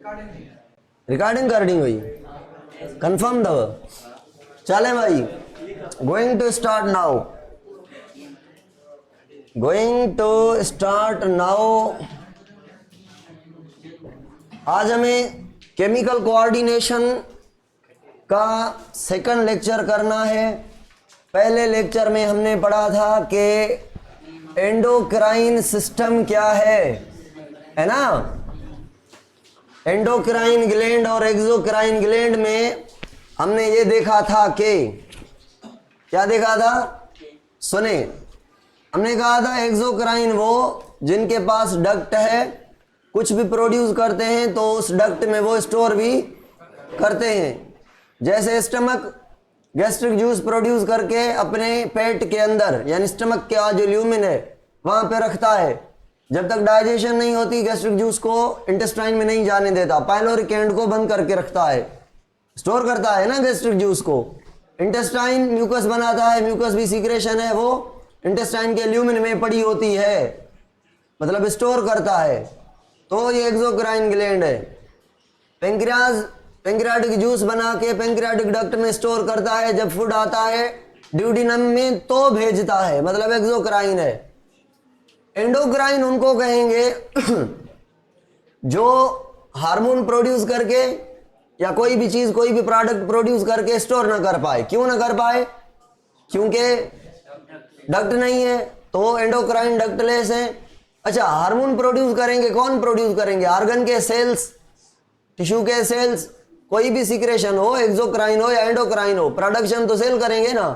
Recording करनी हुई confirm दव चले भाई गोइंग टू स्टार्ट नाउ आज हमें केमिकल कोऑर्डिनेशन का सेकंड लेक्चर करना है। पहले लेक्चर में हमने पढ़ा था कि एंडोक्राइन सिस्टम क्या है ना। एंडोक्राइन ग्लैंड और एक्सोक्राइन ग्लैंड में हमने ये देखा था कि क्या देखा था, सुने, हमने कहा था एक्सोक्राइन वो जिनके पास डक्ट है, कुछ भी प्रोड्यूस करते हैं तो उस डक्ट में वो स्टोर भी करते हैं। जैसे स्टमक गैस्ट्रिक जूस प्रोड्यूस करके अपने पेट के अंदर यानी स्टमक का जो ल्यूमिन है वहां पे रखता है, जब तक डाइजेशन नहीं होती गैस्ट्रिक जूस को इंटेस्टाइन में नहीं जाने देता, पाइलोरिक एंड को बंद करके रखता है, स्टोर करता है ना गैस्ट्रिक जूस को। इंटेस्टाइन म्यूकस बनाता है, म्यूकस भी सीक्रेशन है, वो इंटेस्टाइन के ल्यूमिन में पड़ी होती है, मतलब स्टोर करता है। तो ये एक्सोक्राइन ग्लैंड है। पेंक्रियाटिक जूस बना के पेंक्रियाटिक डक्ट में स्टोर करता है, जब फूड आता है ड्यूडिनम में तो भेजता है, मतलब एक्सोक्राइन है। एंडोक्राइन उनको कहेंगे जो हार्मोन प्रोड्यूस करके या कोई भी चीज कोई भी प्रोडक्ट प्रोड्यूस करके स्टोर ना कर पाए। क्यों ना कर पाए? क्योंकि डक्ट नहीं है, तो एंडोक्राइन डक्टलेस है। अच्छा, हार्मोन प्रोड्यूस करेंगे, कौन प्रोड्यूस करेंगे? ऑर्गन के सेल्स, टिश्यू के सेल्स, कोई भी सीक्रेशन हो, एक्सोक्राइन हो या एंडोक्राइन हो, प्रोडक्शन तो सेल करेंगे ना,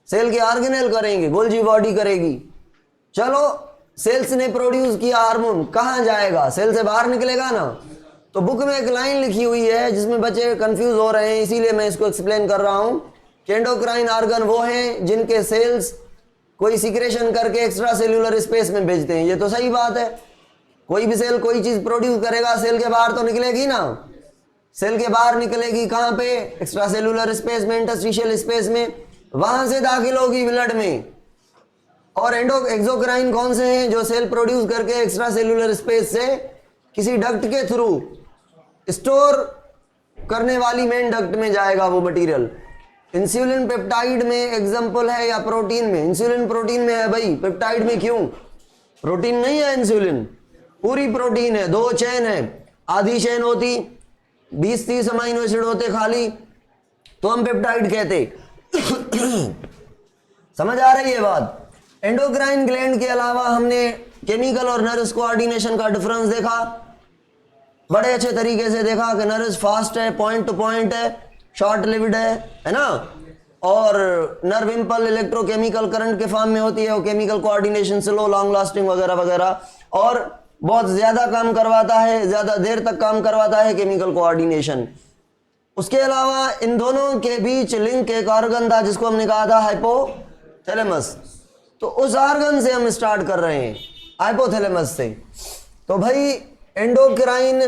सेल के ऑर्गेनेल करेंगे, गोल्जी बॉडी करेगी। चलो, सेल्स ने प्रोड्यूस किया हार्मोन, कहां जाएगा? सेल से बाहर निकलेगा ना। तो बुक में एक लाइन लिखी हुई है जिसमें बच्चे कंफ्यूज हो रहे हैं, इसीलिए मैं इसको एक्सप्लेन कर रहा हूं कि एंडोक्राइन ऑर्गन वो हैं जिनके सेल्स कोई सीक्रेशन करके एक्स्ट्रा सेल्यूलर स्पेस में भेजते हैं। ये तो सही बात है, कोई भी सेल कोई चीज प्रोड्यूस करेगा, सेल के बाहर तो निकलेगी ना। सेल के बाहर निकलेगी कहां पे? एक्स्ट्रा सेल्यूलर स्पेस में, इंटरस्टिशियल स्पेस में, वहां से दाखिल होगी ब्लड में। और एक्सोक्राइन कौन से हैं? जो सेल प्रोड्यूस करके एक्स्ट्रा सेल्यूलर स्पेस से किसी डक्ट के थ्रू स्टोर करने वाली मेन डक्ट में जाएगा वो मटेरियल। इंसुलिन पेप्टाइड में एग्जांपल है, या प्रोटीन में? इंसुलिन प्रोटीन में है भाई, पेप्टाइड में क्यों? प्रोटीन नहीं है इंसुलिन, पूरी प्रोटीन है, 2 चेन है, आधी चेन होती 20-30 अमाइनो एसिड होते खाली, तो हम पेप्टाइड कहते। समझ आ रही है बात? एंडोक्राइन ग्लैंड के अलावा हमने केमिकल और नर्व्स कोऑर्डिनेशन का डिफरेंस देखा, बड़े अच्छे तरीके से देखा कि नर्व्स फास्ट है, पॉइंट टू पॉइंट है, शॉर्ट लिव्ड है ना, और नर्व इंपल इलेक्ट्रोकेमिकल करंट के फॉर्म में होती है, वो chemical coordination slow long lasting वगैरह वगैरह, और बहुत ज्यादा काम करवाता है, ज्यादा देर तक काम करवाता है केमिकल कोऑर्डिनेशन। उसके अलावा इन दोनों के बीच लिंक एक ऑर्गन था जिसको हमने कहा था हाइपोथैलेमस। तो उस ऑर्गन से हम स्टार्ट कर रहे हैं, हाइपोथैलेमस से। तो भाई एंडोक्राइन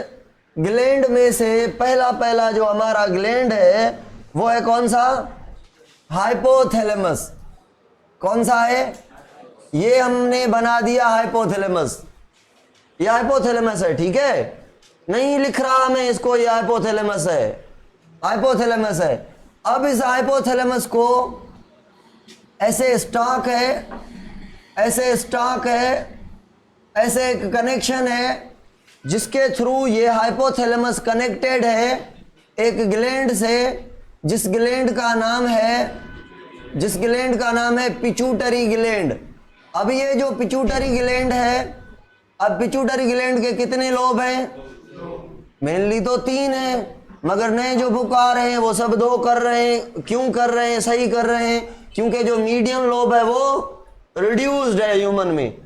ग्लैंड में से पहला जो हमारा ग्लैंड है वो है कौन सा? हाइपोथैलेमस। कौन सा है? ये हमने बना दिया हाइपोथैलेमस, ये हाइपोथैलेमस है, ठीक है? नहीं लिख रहा मैं इसको, ये हाइपोथैलेमस है, हाइपोथैलेमस है। अब इस हाइपोथैलेमस को ऐसे स्टॉक है, ऐसे स्टॉक है, ऐसे एक कनेक्शन है जिसके थ्रू ये हाइपोथैलेमस कनेक्टेड है एक ग्लैंड से, जिस ग्लैंड का नाम है पिट्यूटरी ग्लैंड। अब ये जो पिट्यूटरी ग्लैंड है, अब पिट्यूटरी ग्लैंड के कितने लोब हैं? मेनली तो 3 हैं, मगर नए जो बुक आ रहे हैं वो सब 2 कर रहे हैं। क्यों कर रहे हैं? सही कर रहे हैं, क्योंकि जो मीडियम लोब है वो रिड्यूस्ड है ह्यूमन में,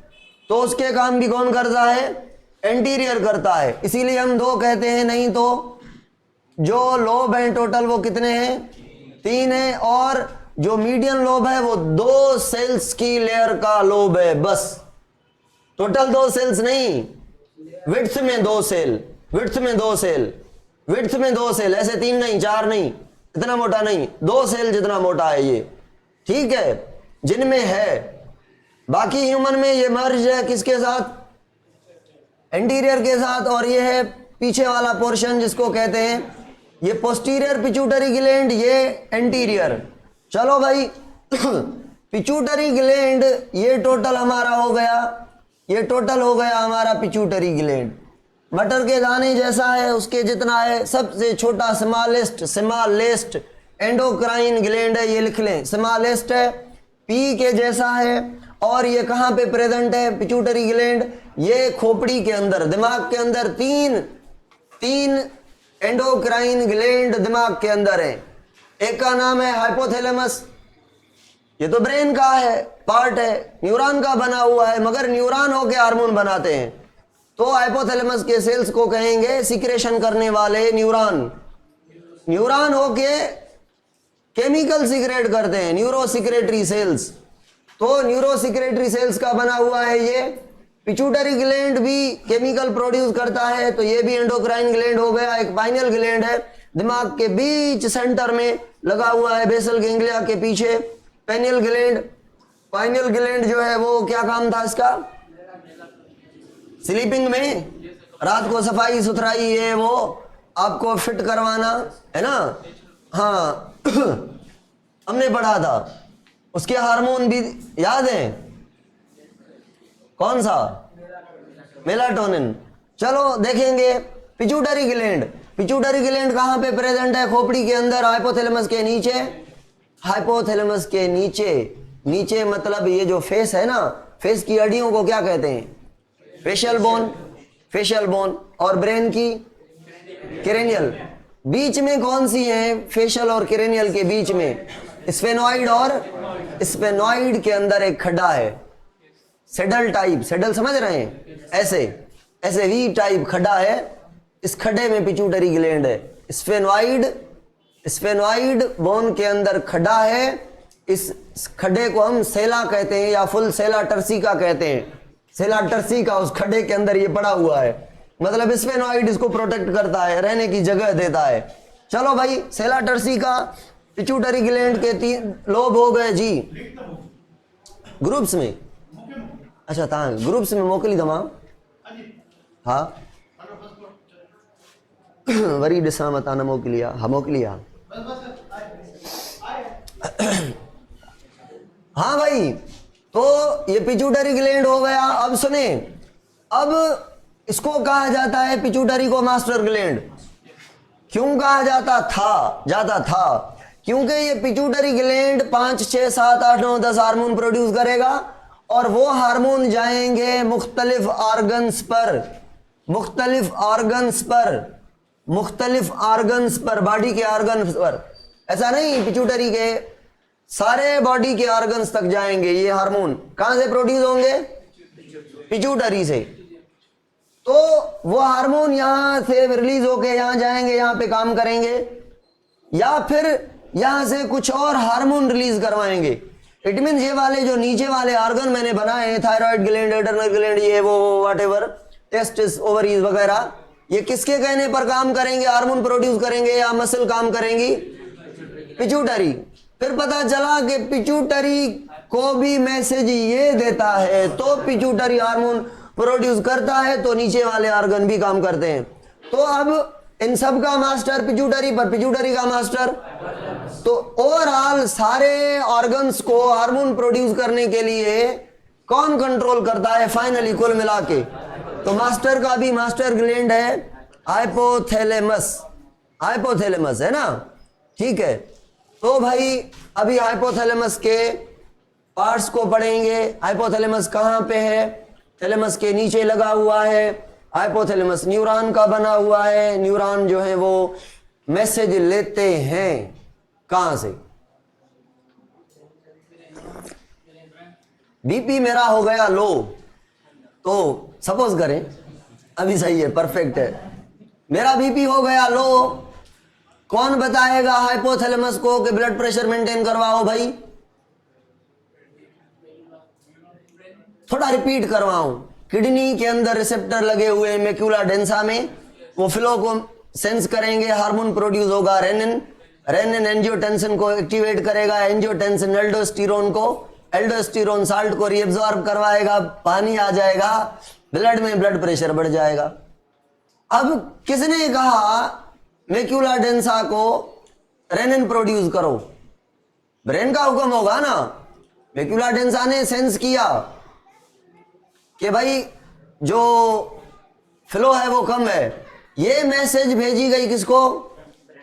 तो उसके काम भी कौन करता है? एंटीरियर करता है, इसीलिए हम 2 कहते हैं। नहीं तो जो लोब हैं टोटल वो कितने हैं? 3 हैं, और जो मीडियम लोब है वो 2 सेल्स की लेयर का लोब है बस, टोटल 2 सेल्स नहीं, विड्थ में 2 सेल, विड्थ में 2 सेल, विड्थ में 2 सेल, ऐसे 3 नहीं, 4 नहीं, इतना मोटा नहीं, 2 सेल जितना मोटा है ये, ठीक है, जिनमें है। बाकी ह्यूमन में ये मर्ज है किसके साथ? एंटीरियर के साथ, और ये है पीछे वाला पोर्शन जिसको कहते हैं, ये पोस्टीरियर पिट्यूटरी ग्लैंड, ये एंटीरियर। चलो भाई पिट्यूटरी ग्लैंड ये टोटल हमारा हो गया, ये टोटल हो गया हमारा पिट्यूटरी ग्लैंड। मटर के दाने जैसा है, उसके जितना है, सबसे छोटा स्मॉलेस्ट एंडोक्राइन ग्लैंड है, ये लिख लें, स्मॉलेस्ट है, पी के जैसा है। और ये कहाँ पे प्रेजेंट है पिट्यूटरी ग्लैंड? ये खोपड़ी के अंदर, दिमाग के अंदर तीन एंडोक्राइन ग्लैंड दिमाग के अंदर है। एक का नाम है हाइपोथैलेमस, ये तो ब्रेन का है, पार्ट है, न्यूरॉन का बना हुआ है, मगर न्यूरॉन होके हार्मोन बनाते हैं। तो हाइपोथैलेमस के सेल्स को कहेंगे सिक्रेशन करने वाले न्यूरॉन। न्यूरॉन होके केमिकल सिक्रेट करते हैं, न्यूरो सिक्रेटरी सेल्स। तो न्यूरो सिक्रेटरी सेल्स का बना हुआ है ये। पिट्यूटरी ग्लैंड भी केमिकल प्रोड्यूस करता है, तो ये भी एंडोक्राइन ग्लैंड हो गया। एक पाइनियल ग्लैंड है, दिमाग के बीच सेंटर में लगा हुआ है, बेसल गैंग्लिया के पीछे। पेनियल ग्लैंड, पाइनियल ग्लैंड जो है वो क्या काम था इसका? स्लीपिंग में, रात को सफाई सुथराई ये वो आपको फिट करवाना है ना। हाँ हमने पढ़ा था, उसके हार्मोन भी याद है, कौन सा? मेलाटोनिन। चलो देखेंगे पिट्यूटरी ग्लैंड। पिट्यूटरी ग्लैंड कहाँ पे प्रेजेंट है? खोपड़ी के अंदर, हाइपोथैलेमस के नीचे। हाइपोथैलेमस के नीचे, नीचे मतलब ये जो फेस है ना, फेस की हड्डियों को क्या कहते हैं? Facial bone, facial bone. और ब्रेन की क्रेनियल। बीच में कौन सी है फेशियल और क्रेनियल के बीच में? स्फेनॉइड, और स्फेनॉइड के अंदर एक खड्डा है, सेडल टाइप, सेडल समझ रहे हैं, ऐसे ऐसे वी टाइप खड्डा है, इस खड्डे में पिट्यूटरी ग्लैंड है। स्फेनॉइड बोन के अंदर खड्डा है, इस खड्डे को हम सेला कहते हैं या फुल सेला टर्सिका कहते हैं। सेला टर्सिका उस खड्डे के अंदर ये पड़ा हुआ है, मतलब स्फेनॉइड इसको प्रोटेक्ट करता है, रहने की जगह देता है। चलो भाई, सेला टर्सिका पिट्यूटरी ग्लैंड के 3 लोब हो गए जी। ग्रुप्स में, अच्छा ता ग्रुप्स में मोकली दमा। हाँ वरी ॾिसां मता न मोकिलिया, हाँ मोकिलिया। हाँ भाई, तो ये पिट्यूटरी ग्लैंड हो गया। अब सुने, अब इसको कहा जाता है पिट्यूटरी को मास्टर ग्लैंड। क्यों कहा जाता था? क्योंकि ये पिट्यूटरी ग्लैंड 5, 6, 7, 8, 9, 10 हार्मोन प्रोड्यूस करेगा, और वो हार्मोन जाएंगे मुख्तलिफ ऑर्गन्स पर, बॉडी के ऑर्गन्स पर। ऐसा नहीं, पिट्यूटरी के सारे बॉडी के ऑर्गन्स तक जाएंगे ये हार्मोन। कहां से प्रोड्यूस होंगे? पिट्यूटरी से। तो वो हार्मोन यहां से रिलीज होके यहां जाएंगे, यहां पे काम करेंगे, या फिर यहां से कुछ और हार्मोन रिलीज करवाएंगे। इट मीन ये वाले जो नीचे वाले ऑर्गन मैंने बनाए हैं, थायराइड ग्लैंड, एड्रेनल ग्लैंड, ये वो व्हाटएवर, टेस्टिस, ओवरीज वगैरह, ये किसके कहने पर काम करेंगे? हार्मोन प्रोड्यूस करेंगे या मसल काम करेंगी? पिट्यूटरी। फिर पता चला कि पिट्यूटरी को भी मैसेज ये देता है, तो पिट्यूटरी हार्मोन प्रोड्यूस करता है, तो नीचे वाले ऑर्गन भी काम करते हैं। तो अब इन सब का मास्टर पिट्यूटरी, पर पिट्यूटरी का मास्टर। तो ओवरऑल सारे ऑर्गन्स को हार्मोन प्रोड्यूस करने के लिए कौन कंट्रोल करता है फाइनली कुल मिला के? तो मास्टर का भी मास्टर ग्लैंड है हाइपोथैलेमस। हाइपोथैलेमस है ना, ठीक है। तो भाई अभी हाइपोथैलेमस के पार्ट्स को पढ़ेंगे। हाइपोथैलेमस कहाँ पे है? थैलेमस के नीचे लगा हुआ है। हाइपोथैलेमस न्यूरॉन का बना हुआ है। न्यूरॉन जो है वो मैसेज लेते हैं कहां से? बीपी मेरा हो गया लो, तो सपोज करें, अभी सही है, परफेक्ट है, मेरा बीपी हो गया लो, कौन बताएगा हाइपोथैलेमस को कि ब्लड प्रेशर मेंटेन करवाओ भाई? थोड़ा रिपीट करवाऊं। किडनी के अंदर रिसेप्टर लगे हुए हैं मैक्यूला डेंसा में, वो फ्लो को सेंस करेंगे, हार्मोन प्रोड्यूस होगा रेनिन। रेनिन एंजियोटेंसिन को एक्टिवेट करेगा, एंजियोटेंसिन एल्डोस्टेरोन को, एल्डोस्टेरोन साल्ट को रीअब्सॉर्ब करवाएगा, पानी आ जाएगा ब्लड में, ब्लड प्रेशर बढ़ जाएगा। अब किसने कहा मैक्यूला डेंसा को रेनिन प्रोड्यूस करो? ब्रेन का हुक्म होगा ना। मैक्यूला डेंसा ने सेंस किया कि भाई जो फ्लो है वो कम है। ये मैसेज भेजी गई किसको?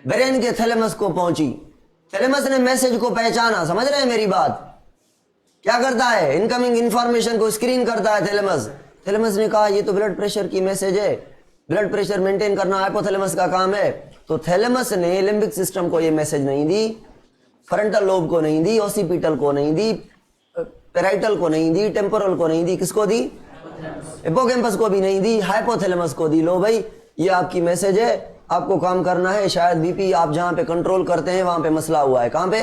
ब्रेन के थैलेमस को पहुंची। थैलेमस ने मैसेज को पहचाना। समझ रहे हैं मेरी बात? क्या करता है? इनकमिंग इंफॉर्मेशन को स्क्रीन करता है थैलेमस। थैलेमस ने कहा ये तो ब्लड प्रेशर की मैसेज है, ब्लड प्रेशर मेंटेन करना हाइपोथैलेमस का काम है। तो थैलेमस ने लिम्बिक सिस्टम को ये मैसेज नहीं दी, फ्रंटल लोब को नहीं दी, ओसिपिटल को नहीं दी, पेराइटल को नहीं दी, टेम्पोरल को नहीं दी, किसको दी? हिप्पोकैम्पस को भी नहीं दी, हाइपोथैलेमस को दी। लो भाई ये आपकी मैसेज है, आपको काम करना है। शायद बीपी आप जहां पे कंट्रोल करते हैं वहां पे मसला हुआ है। कहां पे?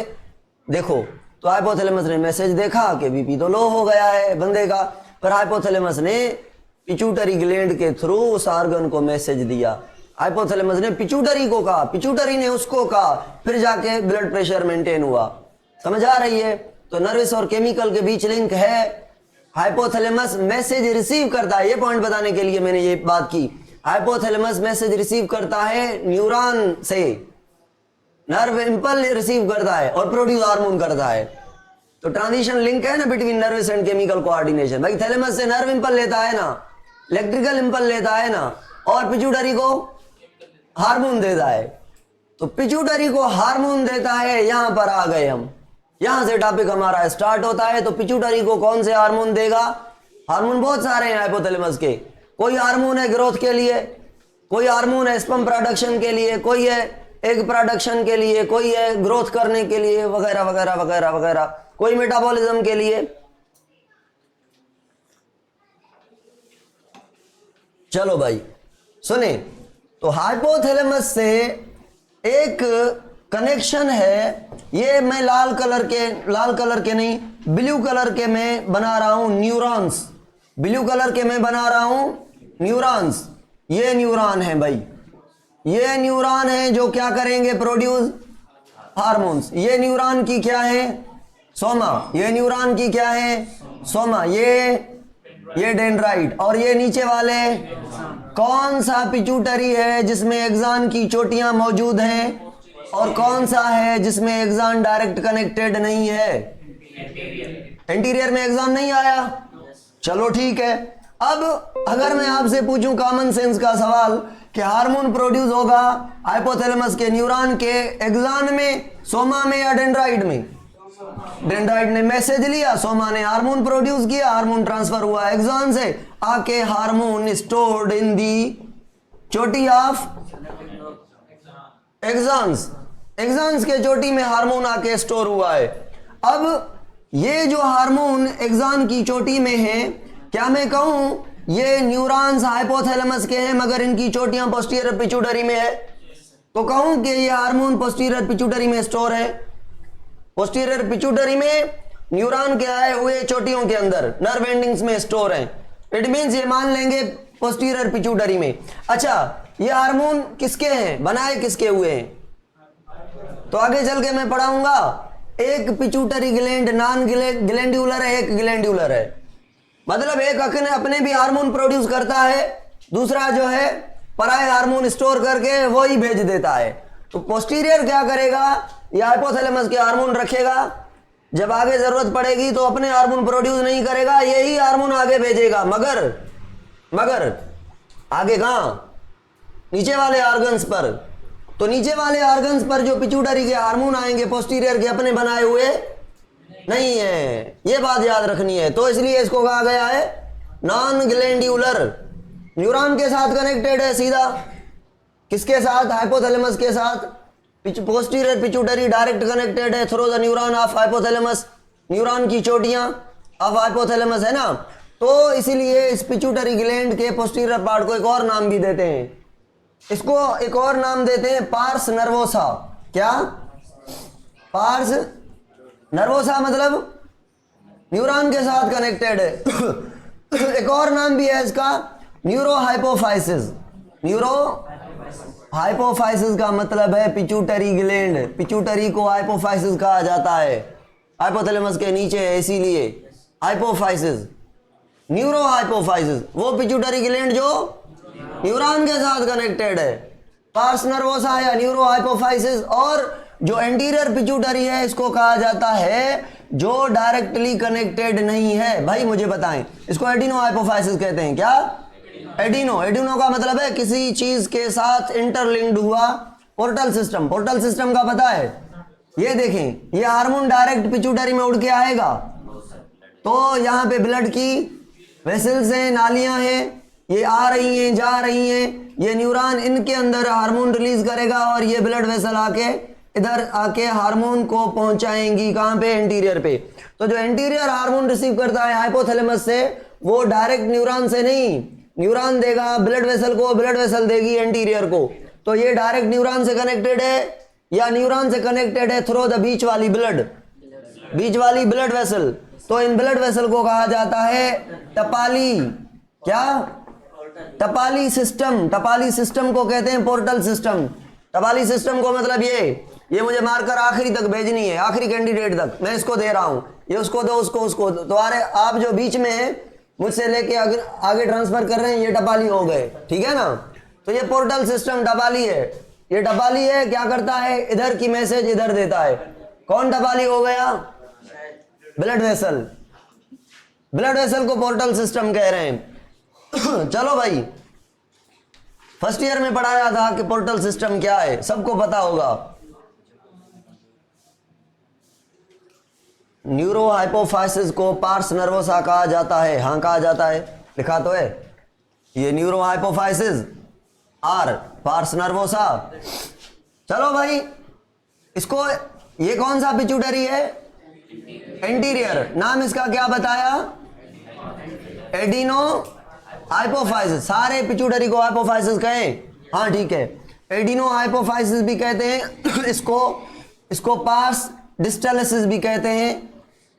देखो। तो हाइपोथैलेमस ने मैसेज देखा कि बीपी तो लो हो गया है बंदे का, पर हाइपोथैलेमस ने पिट्यूटरी ग्लैंड के थ्रू उस ऑर्गन को मैसेज दिया। हाइपोथैलेमस ने पिट्यूटरी को कहा, पिट्यूटरी ने उसको कहा, फिर जाके ब्लड प्रेशर मेंटेन हुआ। समझ आ रही है? तो नर्वस और केमिकल के बीच लिंक है। हाइपोथैलेमस मैसेज रिसीव करता है। ये पॉइंट बताने के लिए मैंने ये बात की। हाइपोथैलेमस मैसेज रिसीव करता है न्यूरॉन से, नर्व इंपल्स रिसीव करता है और प्रोड्यूस हार्मोन करता है। तो ट्रांजिशन लिंक है ना between nervous and chemical coordination. भाई थैलेमस से नर्व इंपल्स लेता है ना, इलेक्ट्रिकल इंपल्स लेता है ना, और पिट्यूटरी को हार्मोन देता है। तो पिट्यूटरी को हार्मोन देता है। यहां पर आ गए हम, यहां से टॉपिक हमारा स्टार्ट होता है। तो पिट्यूटरी को कौन से हार्मोन देगा? हार्मोन बहुत सारे हैं हाइपोथैलेमस के। कोई हार्मोन है ग्रोथ के लिए, कोई हार्मोन है स्पर्म प्रोडक्शन के लिए, कोई है एग प्रोडक्शन के लिए, कोई है ग्रोथ करने के लिए, वगैरह वगैरह वगैरह वगैरह, कोई मेटाबॉलिज्म के लिए। चलो भाई सुने, तो हाइपोथैलेमस से एक कनेक्शन है। ये मैं लाल कलर के नहीं, ब्लू कलर के मैं बना रहा हूं न्यूरॉन्स। ब्लू कलर के मैं बना रहा हूं न्यूरॉन्स। ये न्यूरॉन है भाई, ये न्यूरॉन है जो क्या करेंगे? Produce hormones. ये न्यूरॉन की क्या है? सोमा। ये न्यूरॉन की क्या है? सोमा। ये डेंड्राइट। और ये नीचे वाले कौन सा पिट्यूटरी है जिसमें एक्सॉन की चोटियां मौजूद हैं, और कौन सा है जिसमें एक्सॉन डायरेक्ट कनेक्टेड नहीं है? एंटीरियर में एक्सॉन नहीं आया। चलो ठीक है। अब अगर मैं आपसे पूछूं कॉमन सेंस का सवाल कि हार्मोन प्रोड्यूस होगा हाइपोथैलेमस के न्यूरॉन के एक्सॉन में, सोमा में या डेंड्राइट में? डेंड्राइट ने मैसेज लिया, सोमा ने हार्मोन प्रोड्यूस किया, हार्मोन ट्रांसफर हुआ एक्सॉन से, आके हार्मोन स्टोर्ड इन दी चोटी ऑफ एक्सॉन्स। एक्सॉन्स के चोटी में हार्मोन आके स्टोर हुआ है। अब ये जो हार्मोन एक्सॉन की चोटी में है, क्या मैं कहूं ये न्यूरॉन्स हाइपोथैलेमस के हैं मगर इनकी चोटियां पोस्टीरियर पिट्यूटरी में है? तो कहूं कि ये हार्मोन पोस्टीरियर पिट्यूटरी में स्टोर है। पोस्टीरियर पिट्यूटरी में न्यूरॉन के आए हुए चोटियों के अंदर नर्व एंडिंग्स में स्टोर है। इट मींस ये मान लेंगे पोस्टीरियर पिट्यूटरी में। अच्छा, ये हार्मोन किसके हैं? बनाए किसके हुए हैं? तो आगे चल के मैं पढ़ाऊंगा। एक पिट्यूटरी ग्लैंड नॉन ग्लैंड्यूलर है, एक ग्लैंड्यूलर है। मतलब एक अपने भी हार्मोन प्रोड्यूस करता है, दूसरा जो है पराये हार्मोन स्टोर करके वो ही भेज देता है। तो पोस्टीरियर क्या करेगा? ये हाइपोथैलेमस के हार्मोन रखेगा, जब आगे जरूरत पड़ेगी तो अपने हार्मोन प्रोड्यूस नहीं करेगा, यही हार्मोन आगे भेजेगा। मगर आगे कहां? नीचे वाले ऑर्गन्स पर। तो नीचे वाले ऑर्गन्स पर जो पिट्यूटरी के हार्मोन आएंगे पोस्टीरियर के अपने बनाए हुए नहीं है, ये बात याद रखनी है। तो इसलिए इसको कहा गया है नॉन ग्लैंड्यूलर। न्यूरॉन के साथ कनेक्टेड है सीधा, किसके साथ? हाइपोथैलेमस के साथ। पोस्टीरियर पिट्यूटरी डायरेक्ट कनेक्टेड है through the neuron of hypothalamus. Neuron की चोटियां ऑफ हाइपोथैलेमस है ना। तो इसीलिए इस पिट्यूटरी ग्लैंड के पोस्टीरियर पार्ट को एक और नाम भी देते हैं। इसको एक और नाम देते हैं पार्स नर्वोसा। क्या? पार्स नर्वोसा मतलब न्यूरॉन के साथ कनेक्टेड है। एक और नाम भी है इसका न्यूरो हाइपोफाइसिस। न्यूरो हाइपोफाइसिस का मतलब है पिट्यूटरी ग्लैंड। पिट्यूटरी को हाइपोफाइसिस कहा जाता है, हाइपोथैलेमस के नीचे है इसीलिए हाइपोफाइसिस। न्यूरो हाइपोफाइसिस वो पिट्यूटरी ग्लैंड जो न्यूरॉन के साथ कनेक्टेड है। पार्स नर्वोसा या न्यूरो हाइपोफाइसिस। और जो एंटीरियर पिट्यूटरी है इसको कहा जाता है जो डायरेक्टली कनेक्टेड नहीं है। भाई मुझे बताएं, इसको एडिनो हाइपोफाइसिस कहते हैं। क्या? एडिनो। एडिनो का मतलब है किसी चीज के साथ इंटरलिंक्ड हुआ पोर्टल सिस्टम। पोर्टल सिस्टम का पता है? ये देखें, ये हार्मोन डायरेक्ट पिट्यूटरी में उड़ के आएगा तो यहाँ पे ब्लड की वेसल्स हैं, नालियां हैं, ये आ रही हैं, जा रही हैं, ये न्यूरॉन इनके अंदर हार्मोन रिलीज करेगा और ये ब्लड वेसल आके इधर आके हार्मोन को पहुंचाएंगी। कहां पे? एंटीरियर पे। तो जो एंटीरियर हार्मोन रिसीव करता है हाइपोथैलेमस से, वो डायरेक्ट न्यूरॉन से नहीं, न्यूरॉन देगा ब्लड वेसल को, ब्लड वेसल देगी एंटीरियर को। तो ये डायरेक्ट न्यूरॉन से कनेक्टेड है या न्यूरॉन से कनेक्टेड है थ्रू द बीच वाली ब्लड, बीच वाली ब्लड वेसल। तो इन ब्लड वेसल को कहा जाता है टपाली। क्या? टपाली सिस्टम। टपाली सिस्टम को कहते हैं पोर्टल सिस्टम। टपाली सिस्टम को मतलब ये मुझे मारकर आखिरी तक भेजनी है, आखिरी कैंडिडेट तक मैं इसको दे रहा हूं, ये उसको दो, उसको उसको दो। तो अरे आप जो बीच में है मुझसे लेके आगे ट्रांसफर कर रहे हैं, ये टपाली हो गए। ठीक है ना? तो ये पोर्टल सिस्टम टपाली है। ये टपाली है, क्या करता है? इधर की मैसेज इधर देता है। कौन टपाली हो गया? Blood vessel. ब्लड वेसल को पोर्टल सिस्टम कह रहे हैं। चलो भाई, फर्स्ट ईयर में पढ़ाया था कि पोर्टल सिस्टम क्या है, सबको पता होगा। न्यूरो हाइपोफाइसिस को पार्स नर्वोसा कहा जाता है। हाँ कहा जाता है, लिखा तो है ये neurohypophysis or pars nervosa. चलो भाई, इसको ये कौन सा पिट्यूटरी है? एंटीरियर। नाम इसका क्या बताया? Adeno hypophysis. सारे पिट्यूटरी को हाइपोफाइसिस कहें? हाँ ठीक है, एडिनो हाइपोफाइसिस भी कहते हैं इसको पार्स डिस्टलिसिस भी कहते हैं,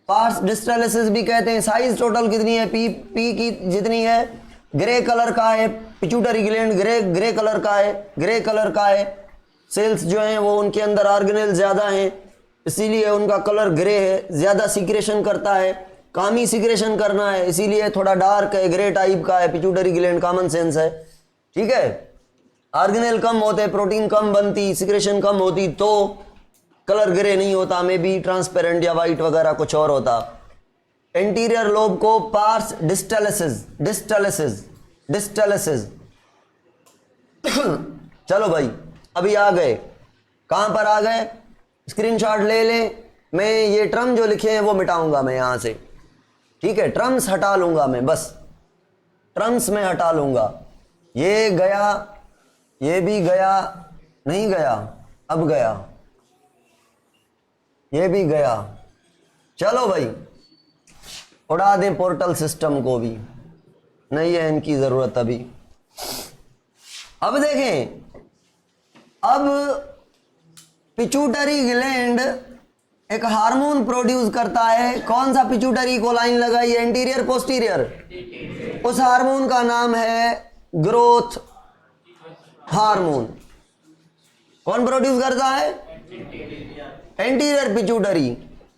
पार्स डिस्टलिसिस भी कहते हैं। साइज टोटल कितनी है? पी की जितनी है। ग्रे कलर का है पिट्यूटरी ग्लैंड, ग्रे कलर का है, ग्रे कलर का है। सेल्स जो हैं वो उनके अंदर ऑर्गेनेल ज्यादा हैं, इसीलिए उनका कलर ग्रे है। ज्यादा सिक्रेशन करता है, कामी सिक्रेशन करना है, इसीलिए थोड़ा डार्क है, ग्रे टाइप का है पिट्यूटरी ग्लैंड। कॉमन सेंस है, ठीक है। ऑर्गेनेल कम होते, प्रोटीन कम बनती, सिक्रेशन कम होती तो कलर ग्रे नहीं होता, मे बी ट्रांसपेरेंट या वाइट वगैरह कुछ और होता। एंटीरियर लोब को पार्स डिस्टलिसिस डिस्टलिसिस डिस्टलिसिस। चलो भाई, अभी आ गए, कहां पर आ गए? स्क्रीनशॉट ले लें। मैं ये टर्म जो लिखे हैं वो मिटाऊंगा मैं यहां से, ठीक है। टर्म्स हटा लूंगा मैं, बस टर्म्स में हटा लूंगा। ये गया, ये भी गया, नहीं गया, अब गया, ये भी गया। चलो भाई, उड़ा दें पोर्टल सिस्टम को भी, नहीं है इनकी जरूरत अभी। अब देखें, अब पिट्यूटरी ग्लैंड एक हार्मोन प्रोड्यूस करता है। कौन सा पिट्यूटरी को लाइन लगाई? Anterior posterior. उस हार्मोन का नाम है ग्रोथ हार्मोन। कौन प्रोड्यूस करता है? Anterior pituitary.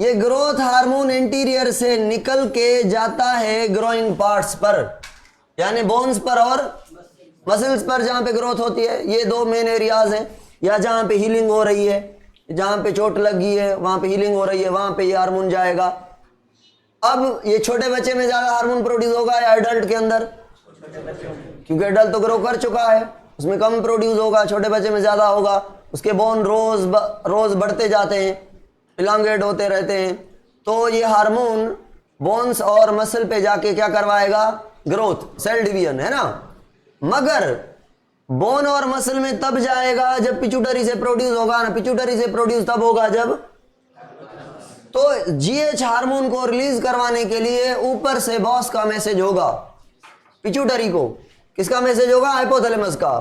ये ग्रोथ हार्मोन एंटीरियर से निकल के जाता है ग्रोइंग पार्ट्स पर, यानी बोन्स पर और मसल्स पर, जहां पे ग्रोथ होती है। ये दो मेन एरियाज हैं, या जहां पे हीलिंग हो रही है, जहां पे चोट लगी है वहां पे हीलिंग हो रही है, वहां पे ये हार्मोन जाएगा। अब ये छोटे बच्चे में ज्यादा हार्मोन प्रोड्यूस होगा या एडल्ट के अंदर? क्योंकि एडल्ट तो ग्रो कर चुका है, उसमें कम प्रोड्यूस होगा, छोटे बच्चे में ज्यादा होगा। उसके बोन रोज बढ़ते जाते हैं, इलांगेट होते रहते हैं। तो ये हार्मोन बोन्स और मसल पे जाके क्या करवाएगा? ग्रोथ, सेल डिवीजन, है ना। मगर बोन और मसल में तब जाएगा जब पिट्यूटरी से प्रोड्यूस होगा ना। पिट्यूटरी से प्रोड्यूस तब होगा जब, तो जीएच हार्मोन को रिलीज करवाने के लिए ऊपर से बॉस का मैसेज होगा पिट्यूटरी को। किसका मैसेज होगा? हाइपोथैलेमस का।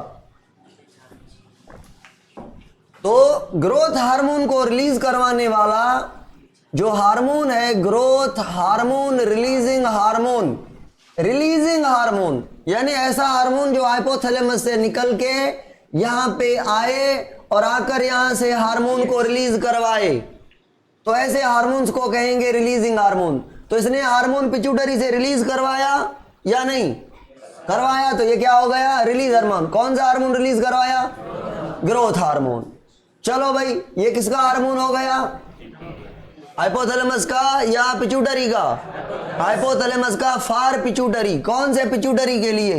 तो ग्रोथ हार्मोन को रिलीज करवाने वाला जो हार्मोन है, growth hormone, releasing hormone, releasing hormone यानी ऐसा हार्मोन जो हाइपोथैलेमस से निकल के यहां पे आए और आकर यहां से हार्मोन को रिलीज करवाए, तो ऐसे हार्मोन्स को कहेंगे रिलीजिंग हार्मोन। तो इसने हार्मोन पिट्यूटरी से रिलीज करवाया या नहीं? करवाया तो ये क्या हो गया, रिलीज हार्मोन। कौन सा हार्मोन रिलीज करवाया, ग्रोथ हार्मोन। चलो भाई ये किसका हार्मोन हो गया, हाइपोथैलेमस का या पिट्यूटरी का, हाइपोथैलेमस का फॉर पिट्यूटरी। कौन से पिट्यूटरी के लिए,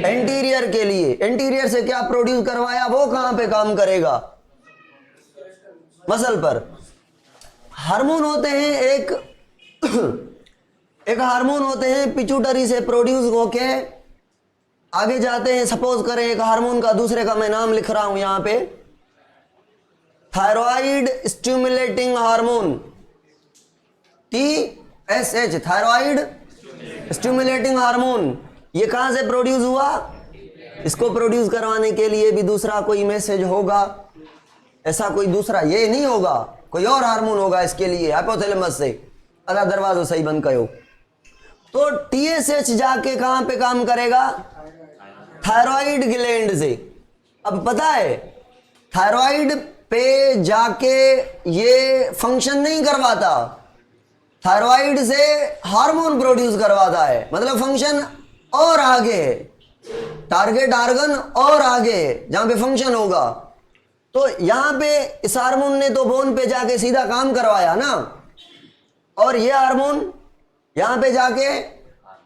एंटीरियर के लिए। एंटीरियर से क्या प्रोड्यूस करवाया, वो कहां पे काम करेगा, मसल पर। हार्मोन होते हैं एक हार्मोन होते हैं पिट्यूटरी से प्रोड्यूस होके आगे जाते हैं। सपोज करें एक हार्मोन का दूसरे का मैं नाम लिख रहा हूं यहां पे, thyroid stimulating hormone, TSH, thyroid stimulating hormone. ये कहां से प्रोड्यूस हुआ, इसको प्रोड्यूस करवाने के लिए भी दूसरा कोई मैसेज होगा, ऐसा कोई दूसरा ये नहीं होगा, कोई और हार्मोन होगा इसके लिए हाइपोथैलेमस से। अदा दरवाजा सही बंद करो। तो TSH जाके कहां पे काम करेगा, थायराइड ग्लैंड से। अब पता है थायराइड पे जाके ये फंक्शन नहीं करवाता, थायराइड से हार्मोन प्रोड्यूस करवाता है, मतलब फंक्शन और आगे है, टारगेट आर्गन और आगे है जहां पे फंक्शन होगा। तो यहां पे इस हार्मोन ने तो बोन पे जाके सीधा काम करवाया ना, और ये हार्मोन यहां पे जाके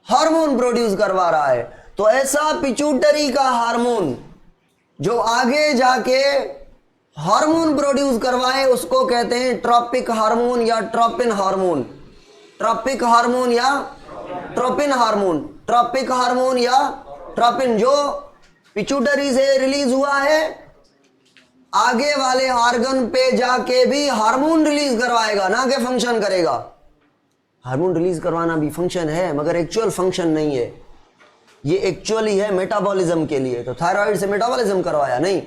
हार्मोन प्रोड्यूस करवा रहा है। तो ऐसा पिट्यूटरी का हार्मोन जो आगे जाके हार्मोन प्रोड्यूस करवाए उसको कहते हैं ट्रॉपिक हार्मोन या ट्रोपिन हार्मोन। ट्रॉपिक हार्मोन या ट्रोपिन हार्मोन, ट्रॉपिक हार्मोन या ट्रोपिन, जो पिट्यूटरी से रिलीज हुआ है आगे वाले ऑर्गन पे जाके भी हार्मोन रिलीज करवाएगा, ना कि फंक्शन करेगा। हार्मोन रिलीज करवाना भी फंक्शन है मगर एक्चुअल फंक्शन नहीं है, ये एक्चुअली है मेटाबॉलिज्म के लिए। तो थायराइड से मेटाबॉलिज्म करवाया नहीं,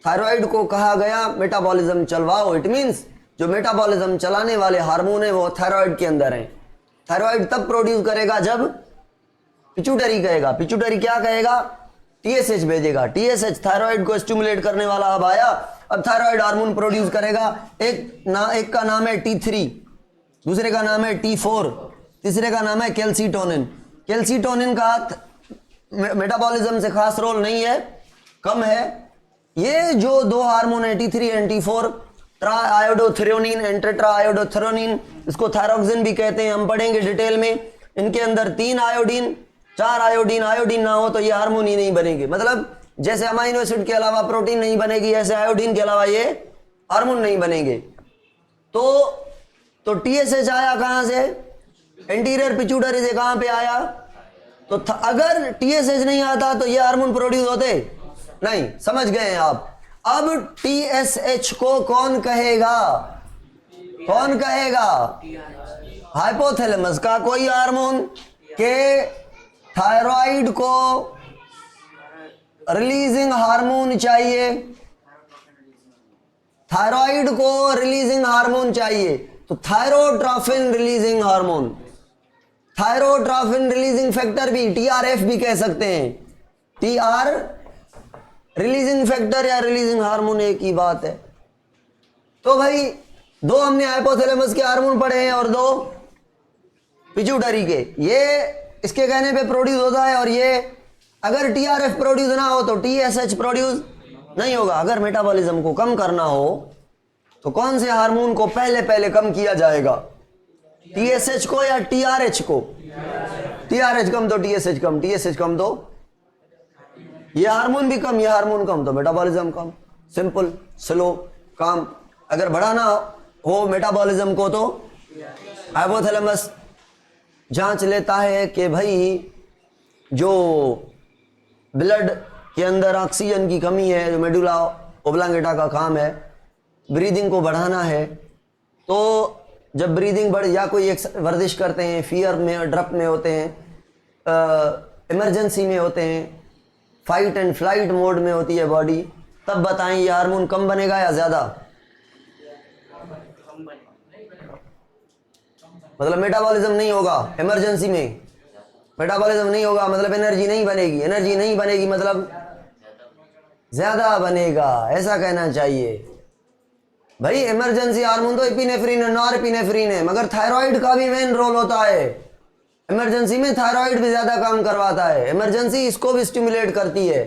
थायराइड को कहा गया मेटाबॉलिज्म चलवाओ। इट मींस जो मेटाबॉलिज्म चलाने वाले हार्मोन है वो थायराइड के अंदर है। थायराइड तब प्रोड्यूस करेगा जब पिट्यूटरी कहेगा, पिट्यूटरी क्या कहेगा, TSH भेजेगा। TSH थायराइड को स्टिमुलेट करने वाला अब आया, अब थायराइड हार्मोन प्रोड्यूस करेगा। एक का नाम है T3, दूसरे का नाम है T4, तीसरे का नाम है कैल्सीटोनिन। कैल्सीटोनिन का मेटाबॉलिज्म से खास रोल नहीं है, कम है। ये जो दो हार्मोन है T3 and T4, tri iodothyronine and tetra iodothyronine, इसको थायरोक्सिन भी कहते हैं, हम पढ़ेंगे डिटेल में। इनके अंदर 3 आयोडीन 4 आयोडीन, आयोडीन ना हो तो ये हार्मोन ही नहीं बनेगी। मतलब जैसे अमाइनो एसिड के अलावा प्रोटीन नहीं बनेगी, ऐसे आयोडीन के अलावा ये हार्मोन नहीं बनेंगे। तो TSH आया कहां से, एंटीरियर पिट्यूटरी से। कहां पे आया, तो अगर TSH नहीं आता तो ये हार्मोन प्रोड्यूस होते नहीं, समझ गए हैं आप। अब TSH को कौन कहेगा, कौन कहेगा, हाइपोथैलेमस का कोई हार्मोन के थायराइड को रिलीजिंग हार्मोन चाहिए, थायराइड को रिलीजिंग हार्मोन चाहिए, तो thyrotrophin releasing hormone, thyrotrophin releasing factor भी TRF भी कह सकते हैं। TR रिलीजिंग फैक्टर या रिलीजिंग हार्मोन एक ही बात है। तो भाई दो हमने हाइपोथैलेमस के हार्मोन पढ़े हैं और 2 पिट्यूटरी के। ये इसके कहने पे प्रोड्यूस होता है, और ये अगर TRF प्रोड्यूस ना हो तो TSH प्रोड्यूस नहीं होगा। अगर मेटाबॉलिज्म को कम करना हो तो कौन से हार्मोन को पहले कम किया जाएगा, TSH को या TRH को? TRH कम तो TSH कम, TSH कम तो ये हार्मोन भी कम, ये हार्मोन कम तो मेटाबॉलिज्म कम। सिंपल, स्लो काम। अगर बढ़ाना हो मेटाबॉलिज्म को तो हाइपोथैलेमस जांच लेता है कि भाई जो ब्लड के अंदर ऑक्सीजन की कमी है, जो मेडुला ओब्लांगेटा का काम है, ब्रीदिंग को बढ़ाना है। तो जब ब्रीदिंग बढ़, या कोई एक वर्जिश करते हैं, फियर में, ड्रप में होते हैं, इमरजेंसी में होते हैं, फाइट एंड फ्लाइट मोड में होती है बॉडी, तब बताएं ये हार्मोन कम बनेगा या ज्यादा? मतलब मेटाबॉलिज्म नहीं होगा इमरजेंसी में, मेटाबॉलिज्म नहीं होगा मतलब एनर्जी नहीं बनेगी, एनर्जी नहीं बनेगी मतलब ज्यादा बनेगा, ऐसा कहना चाहिए। भाई इमरजेंसी हार्मोन तो एपिनेफ्रिन है, नॉरएपिनेफ्रिन है, मगर थायराइड का भी मेन रोल होता है इमरजेंसी में थायराइड भी ज्यादा काम करवाता है, इमरजेंसी इसको भी स्टिमुलेट करती है,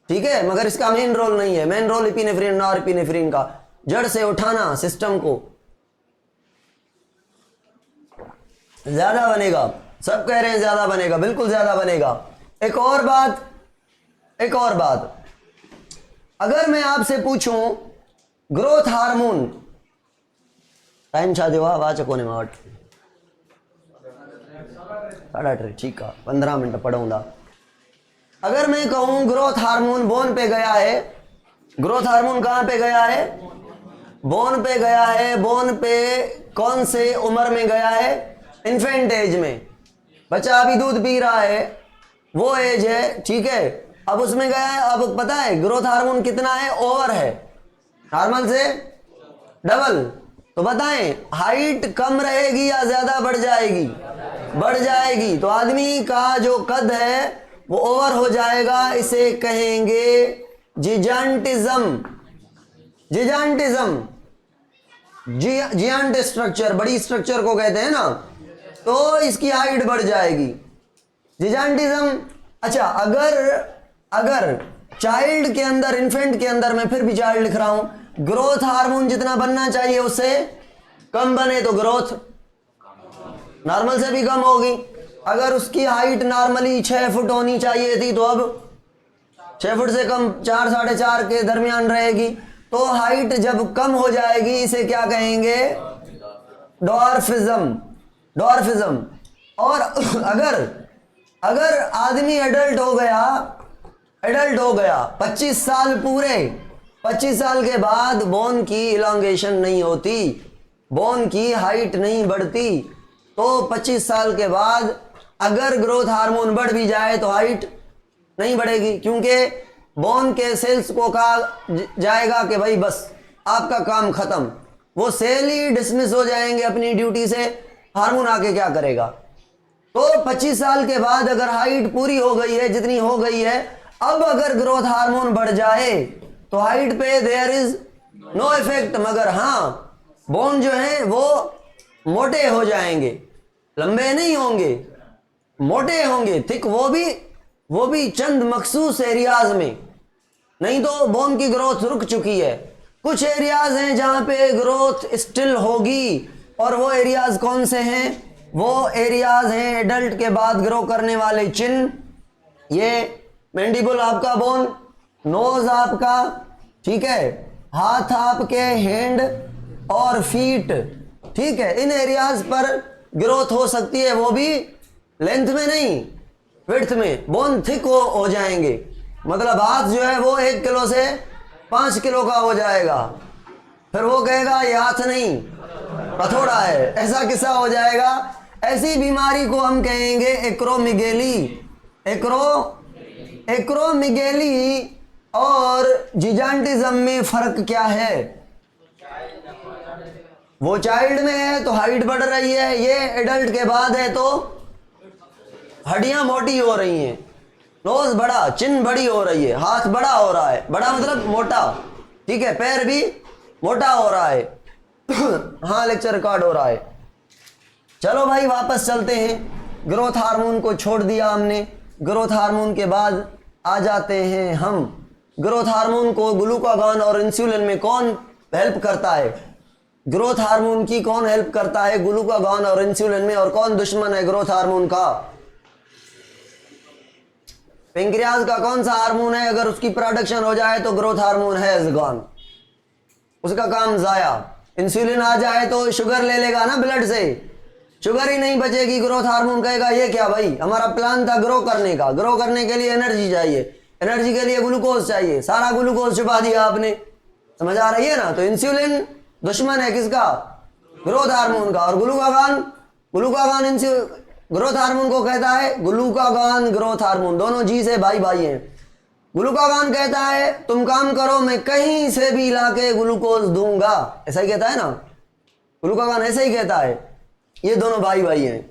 ठीक है, मगर इसका मेन रोल नहीं है। मेन रोल एपिनेफ्रिन, नॉरएपिनेफ्रिन का, जड़ से उठाना सिस्टम को। ज्यादा बनेगा, सब कह रहे हैं ज्यादा बनेगा, बिल्कुल ज्यादा बनेगा। एक और बात, अगर मैं आपसे पूछूं ग्रोथ हार्मोन, टाइम छा देवा वाच कोने मावट 8:30, ठीक है, 15 मिनट पढ़ूंगा। अगर मैं कहूं ग्रोथ हार्मोन बोन पे गया है, ग्रोथ हार्मोन कहां पे गया है? बोन पे गया है। बोन पे कौन से उम्र में गया है? इन्फेंट एज में। बच्चा अभी दूध पी रहा है, वो एज है, ठीक है, अब उसमें गया है। अब पता है ग्रोथ हार्मोन कितना है? ओवर है, नॉर्मल से डबल। तो बताएं हाइट कम रहेगी या ज्यादा बढ़ जाएगी? बढ़ जाएगी। तो आदमी का जो कद है वो ओवर हो जाएगा, इसे कहेंगे जिजांटिज्म। जियांट स्ट्रक्चर, बड़ी स्ट्रक्चर को कहते हैं ना, तो इसकी हाइट बढ़ जाएगी, जिजांटिज्म। अच्छा, अगर चाइल्ड के अंदर, इन्फेंट के अंदर, मैं फिर भी चाइल्ड लिख रहा हूं, ग्रोथ हार्मोन जितना बनना चाहिए उससे कम बने तो ग्रोथ नॉर्मल से भी कम होगी। अगर उसकी हाइट नॉर्मली 6 फुट होनी चाहिए थी तो अब 6 फुट से कम 4, 4.5 के दरमियान रहेगी। तो हाइट जब कम हो जाएगी इसे क्या कहेंगे? डॉर्फिज्म। और अगर आदमी एडल्ट हो गया 25 साल पूरे, 25 साल के बाद बोन की इलांगेशन नहीं होती, बोन की हाइट नहीं बढ़ती, तो 25 साल के बाद अगर ग्रोथ हार्मोन बढ़ भी जाए तो हाइट नहीं बढ़ेगी, क्योंकि बोन के सेल्स को कहा जाएगा कि भाई बस आपका काम खत्म, वो सेल ही डिसमिस हो जाएंगे अपनी ड्यूटी से, हार्मोन आके क्या करेगा। तो 25 साल के बाद अगर हाइट पूरी हो गई है, जितनी हो गई है, अब अगर ग्रोथ हार्मोन बढ़ जाए तो हाइट पे देयर इज नो इफेक्ट, मगर हाँ बोन जो है वो मोटे हो जाएंगे, लंबे नहीं होंगे, मोटे होंगे, थिक, वो भी चंद मखसूस एरियाज में, नहीं तो बोन की ग्रोथ रुक चुकी है। कुछ एरियाज हैं जहां पे ग्रोथ स्टिल होगी, और वो एरियाज कौन से हैं? वो एरियाज हैं एडल्ट के बाद ग्रो करने वाले चिन, ये मैंडिबल आपका बोन, नोज आपका, ठीक है, हाथ आपके, हैंड और फीट, ठीक है, इन एरियाज पर ग्रोथ हो सकती है, वो भी लेंथ में नहीं, विड्थ में। बोन थिक हो जाएंगे, मतलब हाथ जो है वो 1 किलो से 5 किलो का हो जाएगा, फिर वो कहेगा ये हाथ नहीं हथौड़ा है, ऐसा किस्सा हो जाएगा। ऐसी बीमारी को हम कहेंगे एक्रोमिगेली। एक्रोमिगेली और जिजांटिज्म में फर्क क्या है? वो चाइल्ड में है तो हाइट बढ़ रही है, ये एडल्ट के बाद है तो हड्डियां मोटी हो रही हैं, नोज बड़ा, चिन बड़ी हो रही है, हाथ बड़ा हो रहा है, बड़ा मतलब मोटा, ठीक है, पैर भी मोटा हो रहा है। हाँ, लेक्चर रिकॉर्ड हो रहा है। चलो भाई वापस चलते हैं। ग्रोथ हार्मोन को छोड़ दिया हमने, ग्रोथ हार्मोन के बाद आ जाते हैं हम ग्रोथ हार्मोन को ग्लूकागॉन और इंसुलिन में कौन हेल्प करता है? ग्रोथ हार्मोन की कौन हेल्प करता है ग्लूकागॉन और इंसुलिन में, और कौन दुश्मन है ग्रोथ हार्मोन का? पेंक्रियाज का कौन सा हार्मोन है, अगर उसकी प्रोडक्शन हो जाए तो ग्रोथ हार्मोन है गॉन, उसका काम जाया। इंसुलिन आ जाए तो शुगर ले लेगा ना ब्लड से, शुगर ही नहीं बचेगी, ग्रोथ हार्मोन कहेगा ये क्या भाई, हमारा प्लान था ग्रो करने का, ग्रो करने के लिए एनर्जी चाहिए, एनर्जी के लिए ग्लूकोज चाहिए, सारा ग्लूकोज छुपा दिया आपने, समझ आ रही है ना? तो इंसुलिन दुश्मन है किसका? ग्रोथ हार्मोन का। और ग्लूकागॉन ग्रोथ हार्मोन को कहता है, ग्लूकागॉन ग्रोथ हार्मोन, दोनों जी से भाई भाई हैं। ग्लूकागॉन कहता है तुम काम करो, मैं कहीं से भी लाके ग्लूकोज दूंगा, ऐसा ही कहता है ना, ग्लूकागॉन ऐसा ही कहता है। ये दोनों भाई भाई हैं।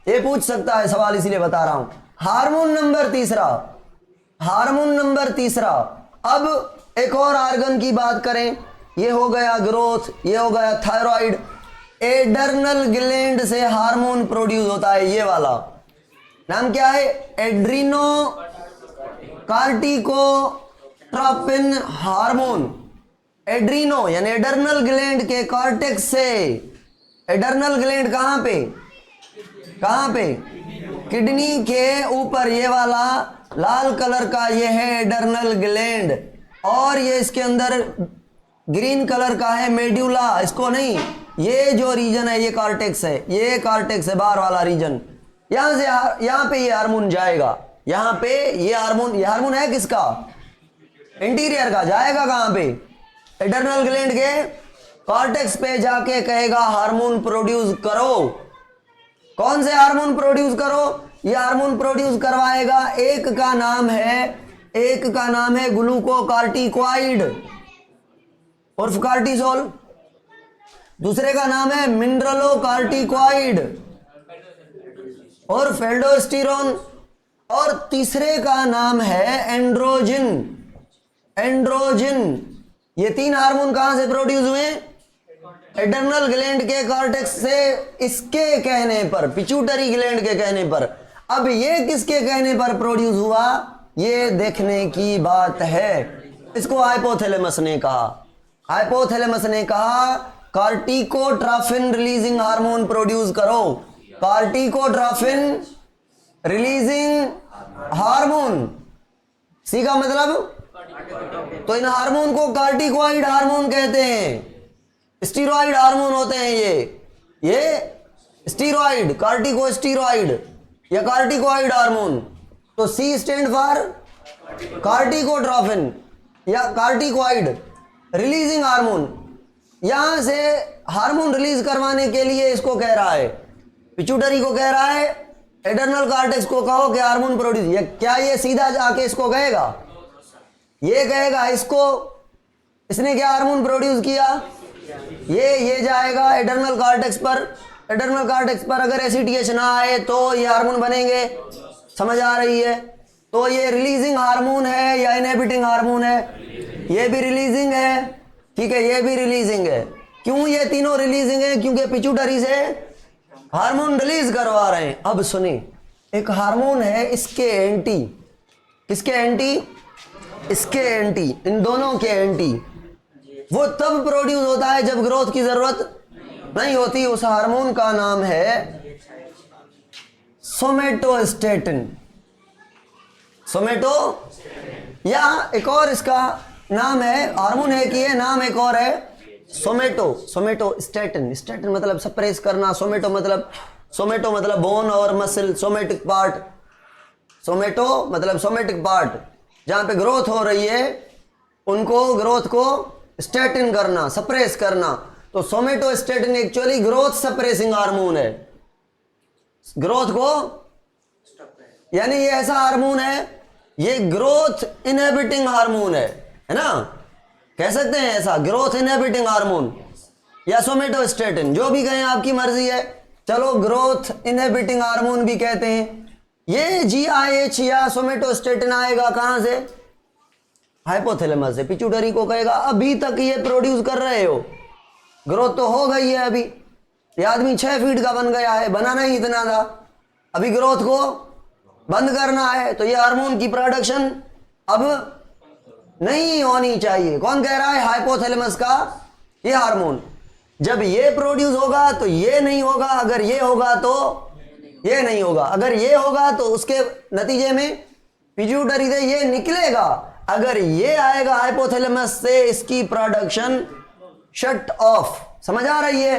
ये पूछ सकता है सवाल, इसीलिए बता रहा हूं। हार्मोन नंबर तीसरा। अब एक और आर्गन की बात करें, ये हो गया ग्रोथ, ये हो गया थायराइड। एडर्नल ग्लैंड से हार्मोन प्रोड्यूस होता है। ये वाला नाम क्या है? Adreno कार्टिकोट्रोपिन hormone. एड्रीनो यानी एडर्नल ग्लैंड के कॉर्टेक्स से। एडर्नल ग्लैंड कहां पे? कहां पे? किडनी के ऊपर। ये वाला लाल कलर का ये है एडर्नल ग्लैंड, और ये इसके अंदर ग्रीन कलर का है मेड्यूला। इसको नहीं, ये जो रीजन है ये कॉर्टेक्स है। ये कॉर्टेक्स है, बाहर वाला रीजन। यहां से यहां पे ये हार्मोन जाएगा। यहां पे ये हार्मोन है किसका? इंटीरियर का। जाएगा कहां पे? एडर्नल ग्लैंड के कॉर्टेक्स पे जाके कहेगा हार्मोन प्रोड्यूस करो। कौन से हार्मोन प्रोड्यूस करो? ये हार्मोन प्रोड्यूस करवाएगा। एक का नाम है ग्लूकोकार्टिकॉइड उर्फ कार्टिसोल। दूसरे का नाम है मिनरलोकार्टिकॉइड और एल्डोस्टेरोन। और तीसरे का नाम है एंड्रोजिन। ये 3 हार्मोन कहां से प्रोड्यूस हुए? एडर्नल ग्लैंड के कॉर्टेक्स से, इसके कहने पर, पिट्यूटरी ग्लैंड के कहने पर। अब ये किसके कहने पर प्रोड्यूस हुआ, ये देखने की बात है। इसको हाइपोथैलेमस ने कहा। हाइपोथैलेमस ने कहा कार्टिकोट्रोपिन रिलीजिंग हार्मोन प्रोड्यूस करो। कार्टिकोट्रोपिन रिलीजिंग हार्मोन, सी का मतलब? तो इन हार्मोन को कार्टिकॉइड हार्मोन कहते हैं। स्टीरॉइड हार्मोन होते हैं ये स्टीरॉइड, कार्टिकोस्टीरॉइड या कार्टिकॉइड हार्मोन। तो सी स्टैंड फॉर कार्टिकोट्रोपिन या कार्टिकॉइड रिलीजिंग हार्मोन। यहां से हार्मोन रिलीज करवाने के लिए इसको कह रहा है, पिट्यूटरी को कह रहा है, एडर्नल कॉर्टेक्स को कहो कि हार्मोन प्रोड्यूस। क्या ये सीधा जाके इसको कहेगा? ये कहेगा इसको, इसने क्या हार्मोन प्रोड्यूस किया? ये जाएगा एडर्नल कॉर्टेक्स पर। एडर्नल कॉर्टेक्स पर अगर एसिटिएशन ना आए तो ये हार्मोन बनेंगे। समझ आ रही है? तो ये रिलीजिंग हार्मोन है या इनहिबिटिंग हार्मोन है? ये भी रिलीजिंग है, ठीक है, ये भी रिलीजिंग है। क्यों ये तीनों रिलीजिंग है? क्योंकि पिट्यूटरी से हार्मोन रिलीज करवा रहे हैं। अब सुनिए, एक हार्मोन है इसके एंटी। किसके एंटी? इसके एंटी, इन दोनों के एंटी। वो तब प्रोड्यूस होता है जब ग्रोथ की जरूरत नहीं होती। उस हार्मोन का नाम है सोमेटोस्टेटिन। सोमेटो या एक और इसका नाम है, हार्मोन है कि ये नाम एक और है सोमेटोस्टेटिन। स्टेटिन मतलब सप्रेस करना, सोमेटो मतलब बोन और मसल, सोमेटिक पार्ट। सोमेटो मतलब सोमेटिक पार्ट, जहां पे ग्रोथ हो रही है उनको, ग्रोथ को स्टेटिन करना, सप्रेस करना। तो somatostatin actually growth suppressing hormone है। ग्रोथ को, यानी ये ऐसा हार्मोन है, ये ग्रोथ इनहिबिटिंग हार्मोन है ना, कह सकते हैं ऐसा, ग्रोथ इनहिबिटिंग हार्मोन या सोमेटोस्टेटिन, जो भी कहें आपकी मर्जी है। चलो ग्रोथ इनहिबिटिंग हार्मोन भी कहते हैं। ये GIH या सोमेटोस्टेटिन आएगा कहां से? हाइपोथैलेमस से। पिट्यूटरी को कहेगा अभी तक ये प्रोड्यूस कर रहे हो, ग्रोथ तो हो गई है, अभी ये आदमी 6 फीट का बन गया है, बनाना ही इतना था, अभी ग्रोथ को बंद करना है, तो ये हार्मोन की प्रोडक्शन अब नहीं होनी चाहिए। कौन कह रहा है? हाइपोथैलेमस का ये हार्मोन। जब ये प्रोड्यूस होगा तो ये नहीं होगा, अगर ये होगा तो ये नहीं होगा, अगर ये होगा तो उसके नतीजे में पिट्यूटरी से ये निकलेगा, अगर ये आएगा हाइपोथैलेमस से, इसकी प्रोडक्शन शट ऑफ। समझ आ रही है?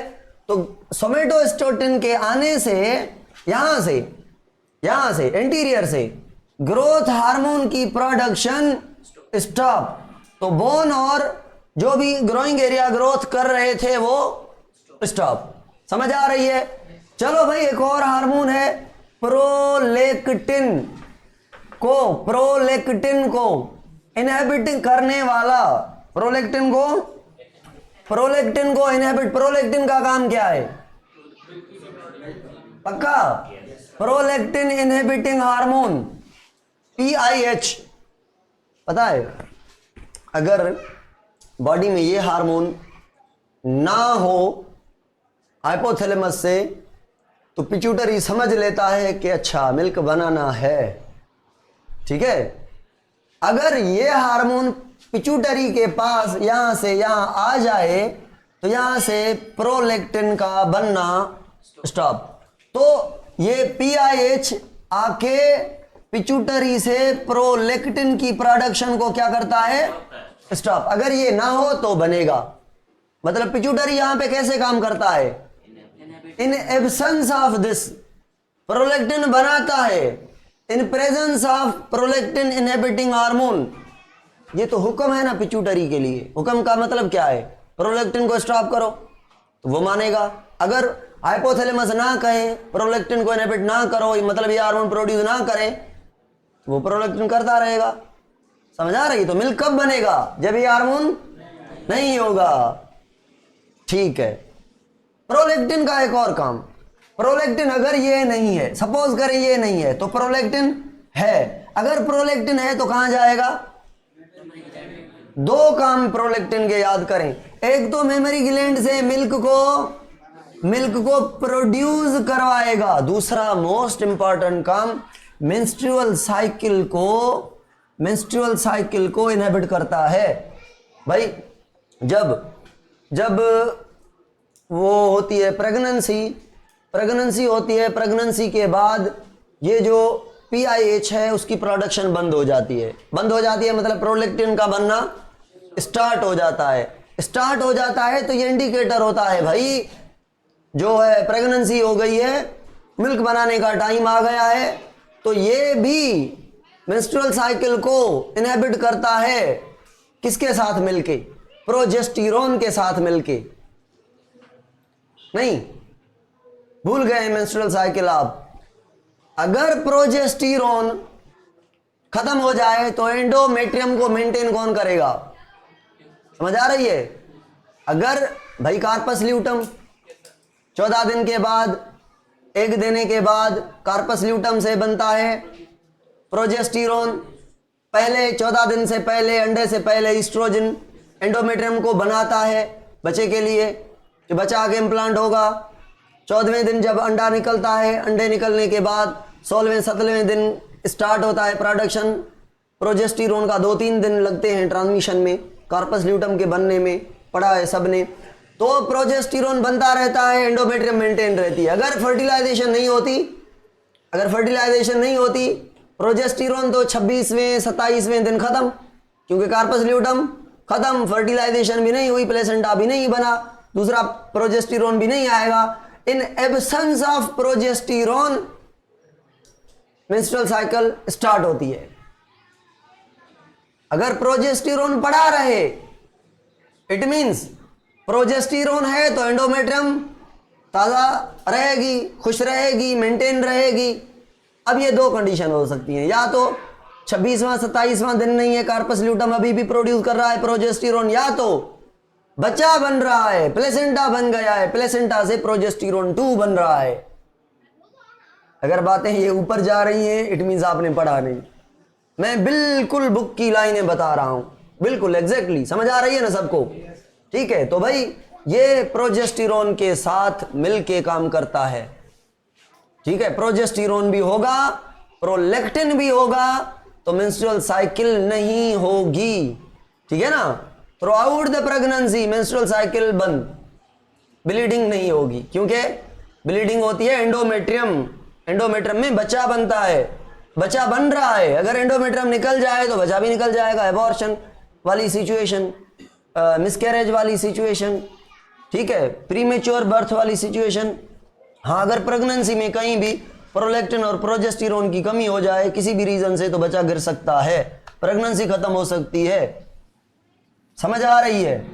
तो सोमेटोस्टेटिन के आने से यहां से एंटीरियर से ग्रोथ हार्मोन की प्रोडक्शन स्टॉप। तो बोन और जो भी ग्रोइंग एरिया ग्रोथ कर रहे थे वो स्टॉप। समझ आ रही है? चलो भाई, एक और हार्मोन है प्रोलेक्टिन को इनहिबिट करने वाला। प्रोलेक्टिन को इनहिबिट। प्रोलेक्टिन का काम क्या है? पक्का? Prolactin inhibiting hormone, PIH। पता है, अगर बॉडी में ये हार्मोन ना हो हाइपोथैलेमस से, तो पिट्यूटरी समझ लेता है कि अच्छा मिल्क बनाना है, ठीक है। अगर ये हार्मोन पिट्यूटरी के पास यहां से यहां आ जाए तो यहां से प्रोलैक्टिन का बनना स्टॉप। तो ये पीआईएच आके पिट्यूटरी से प्रोलैक्टिन की प्रोडक्शन को क्या करता है, स्टॉप। अगर ये ना हो तो बनेगा। मतलब पिट्यूटरी यहां पे कैसे काम करता है, in absence of this prolactin बनाता है, in presence of prolactin inhibiting hormone. ये तो हुक्म है ना पिट्यूटरी के लिए। हुक्म का मतलब क्या है, प्रोलैक्टिन को स्टॉप करो, तो वो मानेगा। अगर हाइपोथैलेमस ना कहे प्रोलैक्टिन को इनहिबिट ना करो, मतलब ये हार्मोन प्रोड्यूस ना करें, तो वो प्रोलैक्टिन करता रहेगा। समझ आ रही? तो मिल्क कब बनेगा, जब ये हार्मोन नहीं होगा, ठीक है। प्रोलैक्टिन का एक और काम, प्रोलैक्टिन अगर ये नहीं है, सपोज करें ये नहीं है, तो प्रोलैक्टिन है। अगर प्रोलैक्टिन है तो कहां जाएगा, दो काम प्रोलैक्टिन के याद करें। एक तो मेमोरी ग्लैंड से मिल्क को प्रोड्यूस करवाएगा, दूसरा मोस्ट इंपॉर्टेंट काम मेंस्ट्रुअल साइकिल को इनहिबिट करता है। भाई जब वो होती है प्रेगनेंसी होती है, प्रेगनेंसी के बाद ये जो पीआईएच है उसकी प्रोडक्शन बंद हो जाती है मतलब प्रोलैक्टिन का बनना स्टार्ट हो जाता है। तो ये इंडिकेटर होता है भाई जो है प्रेगनेंसी हो गई है, मिल्क बनाने का टाइम आ गया है। तो ये भी मेंस्ट्रुअल साइकिल को इनहिबिट करता है, किसके साथ मिलके, प्रोजेस्टेरोन के साथ मिलके। नहीं भूल गए मेंस्ट्रुअल साइकिल आप। अगर प्रोजेस्टेरोन खत्म हो जाए तो एंडोमेट्रियम को मेंटेन कौन करेगा, समझ आ रही है? अगर भाई कार्पस ल्यूटम 14 दिन के बाद, एग देने के बाद कार्पस ल्यूटम से बनता है प्रोजेस्टेरोन। पहले 14 दिन से पहले, अंडे से पहले ईस्ट्रोजन एंडोमेट्रियम को बनाता है बच्चे के लिए, कि बच्चा आगे इम्प्लांट होगा। 14वें दिन जब अंडा निकलता है, अंडे निकलने के बाद 16वें 17वें दिन स्टार्ट होता है प्रोडक्शन प्रोजेस्टेरोन का। 2-3 दिन लगते हैं ट्रांसमिशन में, कार्पस ल्यूटम के बनने में, पढ़ा है सबने। तो प्रोजेस्टेरोन बनता रहता है, एंडोमेट्रियम मेंटेन रहती है। अगर फर्टिलाइजेशन नहीं होती प्रोजेस्टेरोन तो 26वें 27वें दिन खत्म, क्योंकि कार्पस ल्यूटम खत्म, फर्टिलाइजेशन भी नहीं हुई, प्लेसेंटा भी नहीं बना, दूसरा प्रोजेस्टेरोन भी नहीं आएगा। In absence of progesterone menstrual cycle start होती है। अगर प्रोजेस्टेरोन पड़ा रहे, इट मींस प्रोजेस्टेरोन है तो एंडोमेट्रियम ताजा रहेगी, खुश रहेगी, मेंटेन रहेगी। अब ये दो कंडीशन हो सकती हैं, या तो 26वां 27वां दिन नहीं है, कार्पस ल्यूटम अभी भी प्रोड्यूस कर रहा है प्रोजेस्टेरोन, या तो बच्चा बन रहा है, प्लेसेंटा बन गया है, प्लेसेंटा से प्रोजेस्टेरोन 2 बन रहा है। अगर बातें ये ऊपर जा रही हैं, इट मींस आपने पढ़ा नहीं। मैं बिल्कुल बुक की लाइनें बता रहा हूं, बिल्कुल एग्जैक्टली समझ आ रही है ना सबको? ठीक है। तो भाई ये प्रोजेस्टेरोन के साथ मिलके काम करता है, ठीक है। प्रोजेस्टेरोन भी होगा, प्रोलैक्टिन भी होगा, तो मेंस्ट्रुअल साइकिल नहीं होगी, ठीक है ना। Through out the pregnancy menstrual cycle बंद, ब्लीडिंग नहीं होगी, क्योंकि ब्लीडिंग होती है एंडोमेट्रियम में बच्चा बनता है, बच्चा बन रहा है। अगर एंडोमेट्रियम निकल जाए तो बच्चा भी निकल जाएगा, एबॉर्शन वाली सिचुएशन, मिसकैरेज वाली सिचुएशन, ठीक है, प्रीमेच्योर बर्थ वाली सिचुएशन। हाँ, अगर प्रेगनेंसी में कहीं भी प्रोलैक्टिन और प्रोजेस्टेरोन की कमी हो जाए किसी भी रीजन से, तो बच्चा गिर सकता है, प्रेगनेंसी खत्म हो सकती है। समझ आ रही है?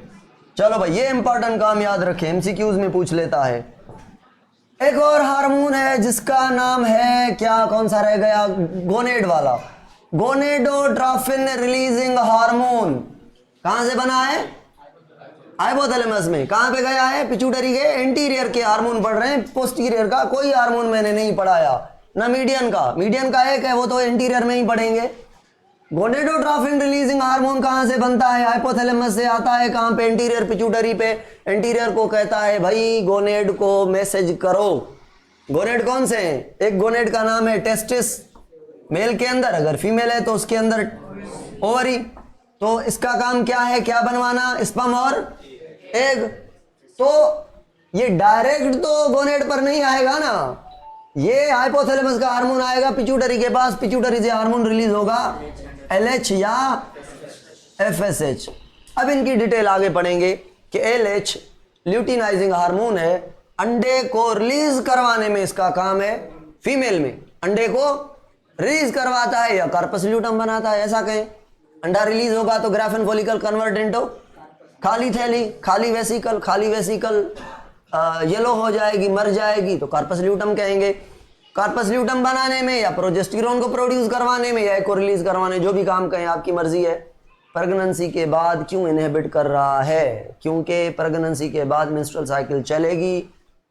चलो भाई, ये इंपॉर्टेंट काम याद रखें, एमसीक्यूज में पूछ लेता है। एक और हार्मोन है जिसका नाम है क्या, कौन सा रह गया, गोनेड वाला, गोनेडोट्रोफिन रिलीजिंग हार्मोन। कहां से बना है? हाइपोथैलेमस में। कहां पे गया है? पिट्यूटरी के एंटीरियर के हार्मोन पढ़ रहे हैं, पोस्टीरियर का कोई हार्मोन मैंने नहीं पढ़ाया, ना मीडियन का। मीडियन का एक है, वो तो एंटीरियर में ही पढ़ेंगे। गोनेडोट्रोफिन रिलीजिंग हार्मोन कहां से बनता है? हाइपोथैलेमस से आता है। कहां पे? एंटीरियर पिट्यूटरी पे। एंटीरियर को कहता है भाई गोनेड को मैसेज करो। गोनेड कौन से हैं? एक गोनेड का नाम है टेस्टिस, मेल के अंदर, अगर फीमेल है तो उसके अंदर ओवरी। तो इसका काम क्या है? क्या बनवाना? स्पर्म और एग। तो ये डायरेक्ट तो गोनेड पर नहीं आएगा ना, ये हाइपोथैलेमस का हार्मोन आएगा पिट्यूटरी के पास, पिट्यूटरी से हार्मोन रिलीज होगा LH या FSH। अब इनकी डिटेल आगे पढ़ेंगे कि LH ल्यूटिनाइजिंग हार्मोन है, अंडे को रिलीज करवाने में इसका काम है। फीमेल में अंडे को रिलीज करवाता है या कार्पस ल्यूटम बनाता है, ऐसा कहें। अंडा रिलीज होगा तो ग्राफेन फॉलिकल कन्वर्ट इनटू खाली थैली, खाली वेसिकल, खाली वेसिकल येलो हो जाएगी, मर जाएगी तो कार्पस ल्यूटम कहेंगे। कार्पस ल्यूटम बनाने में या प्रोजेस्टेरोन को प्रोड्यूस करवाने में या को रिलीज करवाने, जो भी काम कहें आपकी मर्जी है। प्रेगनेंसी के बाद क्यों इनहिबिट कर रहा है? क्योंकि प्रेगनेंसी के बाद मेंस्ट्रुअल साइकिल चलेगी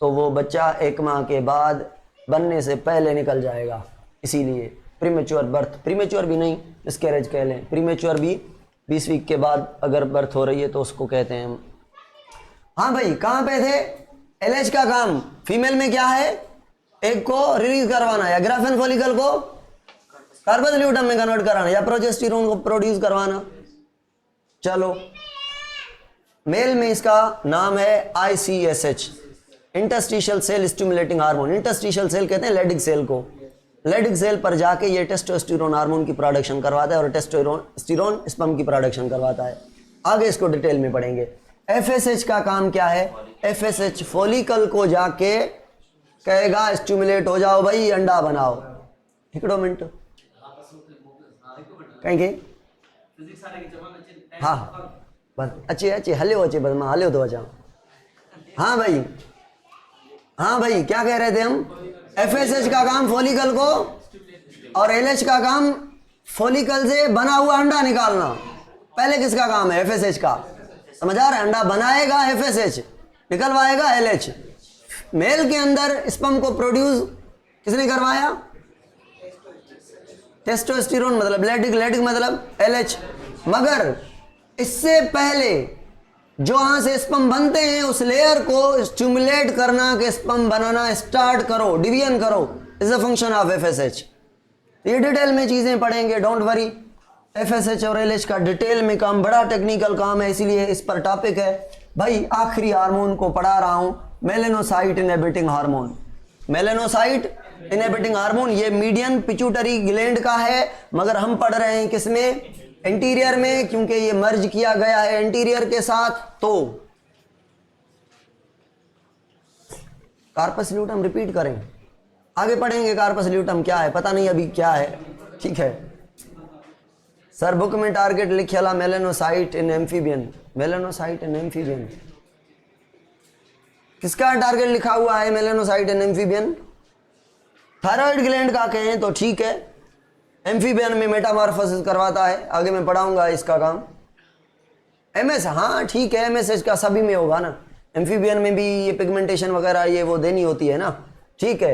तो वो बच्चा 1 माह के बाद बनने से पहले निकल जाएगा, इसीलिए प्रीमेच्योर बर्थ, प्रीमेच्योर भी नहीं, मिसकैरेज कह लें, प्रीमेच्योर भी 20 वीक के बाद अगर बर्थ हो रही है तो उसको कहते हैं हम। हाँ भाई, कहाँ पे थे? LH का काम फीमेल में क्या है? एग को रिलीज करवाना या ग्राफेन फॉलिकल को कार्पस ल्यूटम में कन्वर्ट कराना या प्रोजेस्टेरोन को प्रोड्यूस करवाना। चलो, मेल में इसका नाम है ICSH, interstitial cell stimulating hormone. Interstitial cell कहते हैं लेडिक सेल को। लेडिक सेल पर जाके ये टेस्टोस्टेरोन हार्मोन की प्रोडक्शन करवाता है और टेस्टोस्टेरोन स्पर्म की प्रोडक्शन करवाता है। आगे इसको डिटेल में पढ़ेंगे। FSH का काम क्या है? FSH फॉलिकल को जाके कहेगा स्टिमुलेट हो जाओ भाई, अंडा बनाओ। हिकड़ो मिनट कहेंगे हाँ बस अच्छे अच्छे हले हो, अच्छे बस मैं हले हो तो अच्छा। हाँ भाई, हाँ भाई, क्या कह रहे थे हम? FSH का काम फॉलिकल को और LH का काम फॉलिकल से बना हुआ अंडा निकालना। पहले किसका काम है? FSH का। समझ आ रहा है? अंडा बनाएगा FSH, निकलवाएगा LH। मेल के अंदर स्पर्म को प्रोड्यूस किसने करवाया? टेस्टोस्टेरोन, मतलब लेडिक, लेडिक मतलब LH। मगर इससे पहले जो वहां से स्पर्म बनते हैं उस लेयर को स्टिमुलेट करना के स्पर्म बनाना स्टार्ट करो, डिवीजन करो, is a function of FSH। ये डिटेल में चीजें पढ़ेंगे, डोंट वरी। FSH और LH का डिटेल में काम, बड़ा टेक्निकल काम है, इसीलिए इस पर टॉपिक है भाई। आखिरी हार्मोन को पढ़ा रहा हूं, melanocyte inhibiting hormone. Melanocyte inhibiting hormone ये मीडियन पिट्यूटरी ग्लैंड का है, मगर हम पढ़ रहे हैं किसमें? एंटीरियर में, क्योंकि ये मर्ज किया गया है एंटीरियर के साथ। तो कार्पस ल्यूटम रिपीट करें, आगे पढ़ेंगे। कार्पस ल्यूटम क्या है पता नहीं अभी क्या है, ठीक है। सर बुक में टारगेट लिखेला मेलेनोसाइट इन एम्फीबियन, मेलेनोसाइट इन एम्फीबियन। किसका टारगेट लिखा हुआ है मेलेनोसाइट इन एम्फीबियन? थायराइड ग्लैंड का कहें तो ठीक है। एम्फीबियन में मेटामॉर्फोसिस करवाता है, आगे मैं पढ़ाऊंगा इसका काम। MS, हाँ ठीक है, MSH का सभी में होगा ना। एम्फीबियन में भी ये पिगमेंटेशन वगैरह ये वो देनी होती है ना, ठीक है।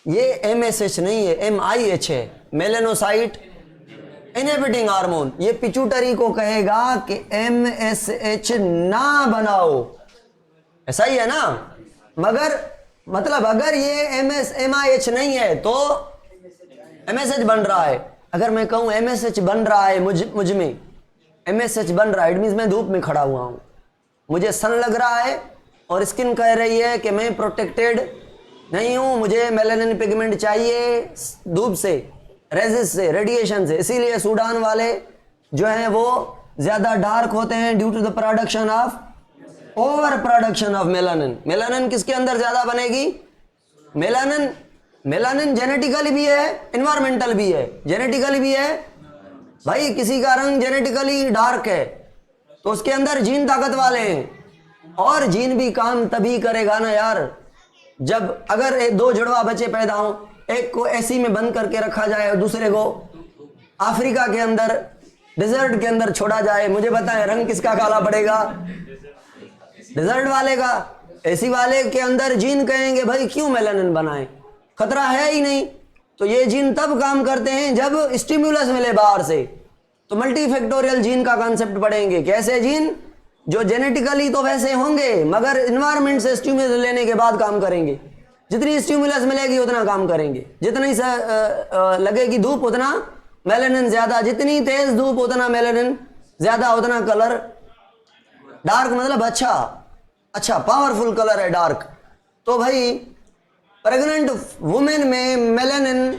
ये MSH नहीं है, MIH है, मेलेनोसाइट इनहिबिटिंग हार्मोन। ये पिट्यूटरी को कहेगा कि MSH ना बनाओ, ऐसा ही है ना। मगर मतलब अगर ये MIH नहीं है तो MSH बन रहा है। अगर मैं कहूं MSH बन रहा है मुझ में MSH बन रहा है, इट मींस मैं धूप में खड़ा हुआ हूं, मुझे सन लग रहा है और स्किन कह रही है कि मैं प्रोटेक्टेड नहीं हूं, मुझे मेलानिन पिगमेंट चाहिए धूप से, रेजिस से, रेडिएशन से। इसीलिए सूडान वाले जो हैं वो ज्यादा डार्क होते हैं due to the production of, over production of melanin. Melanin किसके अंदर ज्यादा बनेगी? मेलानिन जेनेटिकली भी है, एनवायरमेंटल भी है। जेनेटिकली भी है भाई, किसी का रंग जेनेटिकली डार्क है तो उसके अंदर जीन ताकत वाले हैं, और जीन भी काम तभी करेगा ना यार जब अगर 2 जुड़वा बच्चे पैदा हों, एक को एसी में बंद करके रखा जाए और दूसरे को अफ्रीका के अंदर डिजर्ट के अंदर छोड़ा जाए। मुझे बताएं रंग किसका काला पड़ेगा? डिजर्ट वाले का। एसी वाले के अंदर जीन कहेंगे भाई क्यों मेलानिन बनाएं, खतरा है ही नहीं। तो ये जीन तब काम करते हैं जब स्टिम्युलस मिले बाहर से। तो मल्टीफैक्टोरियल जीन का कॉन्सेप्ट पढ़ेंगे। कैसे जीन? जो जेनेटिकली तो वैसे होंगे मगर इन्वायरमेंट से स्टिम्युलस लेने के बाद काम करेंगे। जितनी स्टिम्युलस मिलेगी उतना काम करेंगे। जितनी लगेगी धूप उतना मेलानिन ज्यादा, जितनी तेज धूप उतना मेलानिन ज्यादा, उतना कलर डार्क, मतलब अच्छा पावरफुल कलर है डार्क। तो भाई प्रेग्नेंट वुमेन में मेलानिन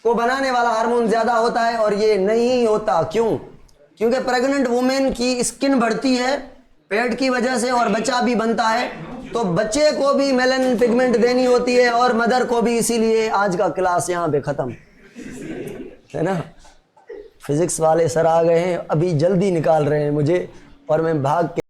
को बनाने वाला हार्मोन ज्यादा होता है और ये नहीं होता। क्यों? क्योंकि प्रेग्नेंट वुमेन की स्किन बढ़ती है पेट की वजह से और बच्चा भी बनता है, तो बच्चे को भी मेलानिन पिगमेंट देनी होती है और मदर को भी। इसीलिए आज का क्लास यहाँ पे खत्म है ना। फिजिक्स वाले सर आ गए हैं, अभी जल्दी निकाल रहे हैं मुझे और मैं भाग के